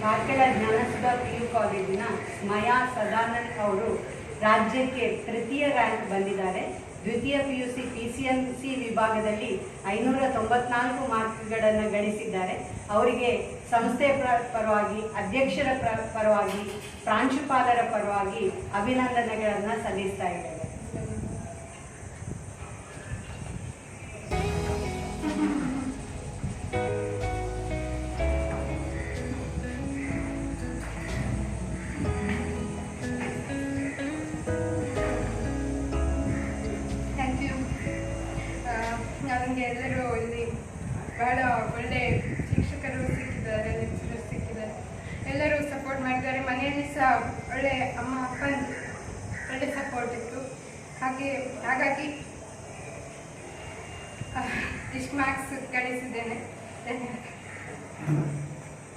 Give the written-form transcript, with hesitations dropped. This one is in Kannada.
ಕಾರ್ಕಳ ಜ್ಞಾನಸುಧಾ PU ಕಾಲೇಜಿನ ಸ್ಮಯಾ ಸದಾನಂದ್ ಅವರು ರಾಜ್ಯಕ್ಕೆ ತೃತೀಯ ರ್ಯಾಂಕ್ ಬಂದಿದ್ದಾರೆ. ದ್ವಿತೀಯ PUC PCMC ವಿಭಾಗದಲ್ಲಿ 594 ಮಾರ್ಕ್ಗಳನ್ನು ಗಳಿಸಿದ್ದಾರೆ. ಅವರಿಗೆ ಸಂಸ್ಥೆ ಪರವಾಗಿ, ಅಧ್ಯಕ್ಷರ ಪರವಾಗಿ, ಪ್ರಾಂಶುಪಾಲರ ಪರವಾಗಿ ಅಭಿನಂದನೆಗಳನ್ನು ಸಲ್ಲಿಸ್ತಾ ಇದ್ದೇವೆ. ನನಗೆ ಎಲ್ಲರೂ ಇಲ್ಲಿ ಬಹಳ ಒಳ್ಳೆ ಶಿಕ್ಷಕರು ಸಿಕ್ಕಿದ್ದಾರೆ, ಲೆಕ್ಚರರ್ಸ್ ಸಿಕ್ಕಿದ್ದಾರೆ, ಎಲ್ಲರೂ ಸಪೋರ್ಟ್ ಮಾಡಿದ್ದಾರೆ. ಮನೆಯಲ್ಲಿ ಸಹ ಒಳ್ಳೆ ಅಮ್ಮ ಅಪ್ಪನ ಒಳ್ಳೆ ಸಪೋರ್ಟ್ ಇತ್ತು. ಹಾಗಾಗಿ ಇಷ್ಟು ಮಾರ್ಕ್ಸ್ ಗಳಿಸಿದ್ದೇನೆ. ಧನ್ಯವಾದ.